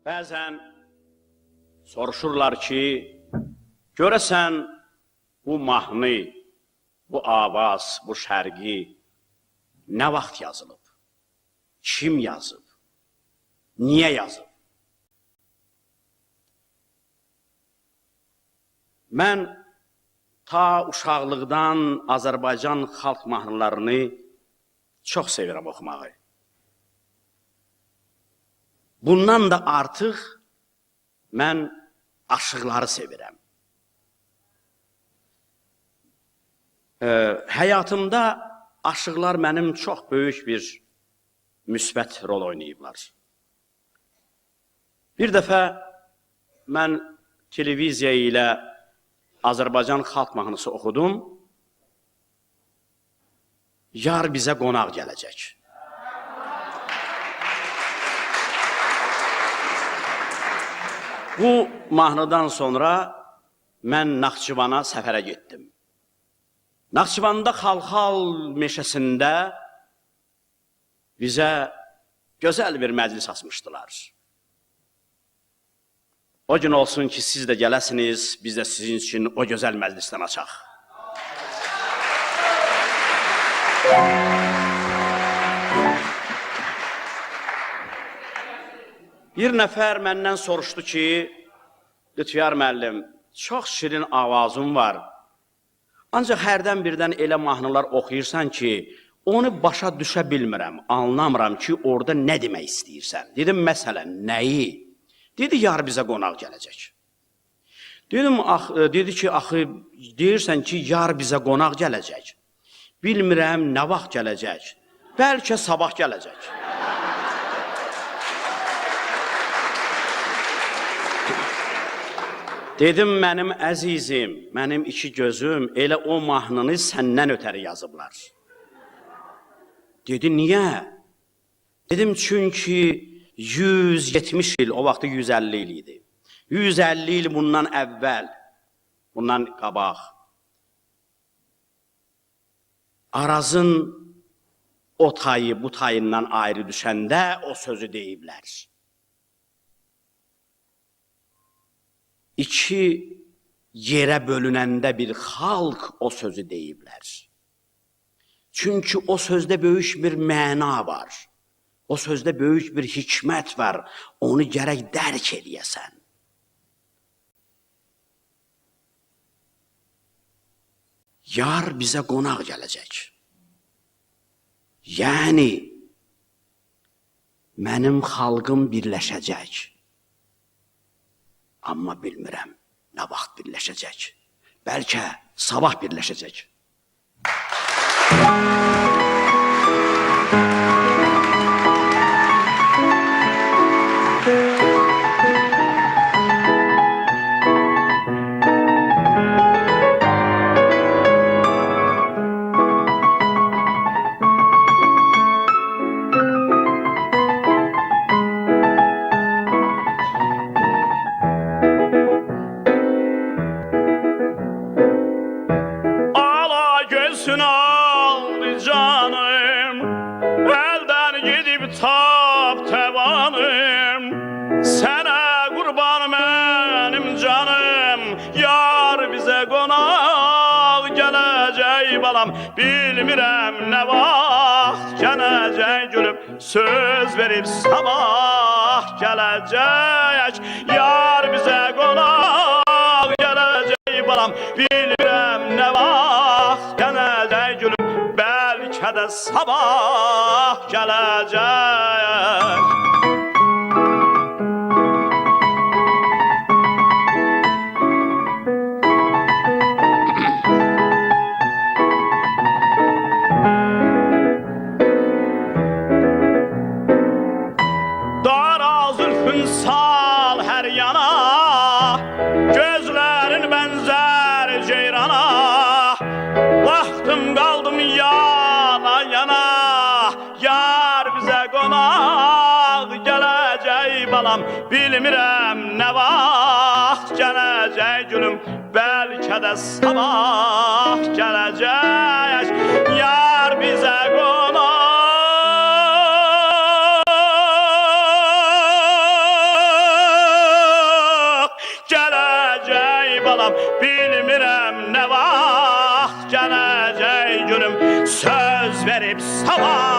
Bəzən soruşurlar ki, görəsən bu mahnı, bu avaz, bu şərqi nə vaxt yazılıb? Kim yazıb? Niyə yazıb? Mən ta uşaqlıqdan Azərbaycan xalq mahnılarını çox sevirəm oxumağı. Bundan da artıq mən aşıqları sevirəm. Həyatımda aşıqlar mənim çox böyük bir müsbət rol oynayıblar. Bir dəfə mən televiziya ilə Azərbaycan xalq mahnısı oxudum. Yar bizə qonaq gələcək. Bu mahnıdan sonra mən Naxçıvana səfərə getdim. Naxçıvanda Xalxal meşəsində bizə gözəl bir məclis açmışdılar. O gün olsun ki, siz də gələsiniz, biz də sizin üçün o gözəl məclisdən açaq. Bir nəfər məndən soruşdu ki, Lütfiyar müəllim, çox şirin avazın var. Ancaq hərdən birdən elə mahnılar oxuyursan ki, onu başa düşə bilmirəm, anlamıram ki, orada nə demək istəyirsən. Dedim, məsələn, nəyi? Dedi, yar bizə qonaq gələcək. Dedim, dedi ki, axı, deyirsən ki, yar bizə qonaq gələcək. Bilmirəm, nə vaxt gələcək. Bəlkə sabah gələcək. Dedim, mənim əzizim, mənim iki gözüm elə o mahnını səndən ötəri yazıblar. Dedi, niyə? Dedim, çünki 170 il, o vaxtı 150 il idi. 150 il bundan əvvəl, bundan qabaq. Arazın o tayı bu tayından ayrı düşəndə o sözü deyiblər. İki yerə bölünəndə bir xalq o sözü deyiblər. Çünki o sözdə böyük bir məna var. O sözdə böyük bir hikmət var. Onu gərək dərk edəsən. Yar bizə qonaq gələcək. Yəni, mənim xalqım birləşəcək. Amma bilmirəm, nə vaxt birləşəcək. Bəlkə sabah birləşəcək. Bilmirəm nə vaxt gələcək gülüm, söz verib sabah gələcək. Yar bizə qonaq gələcək balam, bilmirəm nə vaxt gələcək gülüm, bəlkə də sabah gələcək. Bilmirəm nə vaxt gələcək gülüm, bəlkə də sabah gələcək. Yar bizə qonaq balam, bilmirəm nə vaxt gələcək günüm. Söz verib sabah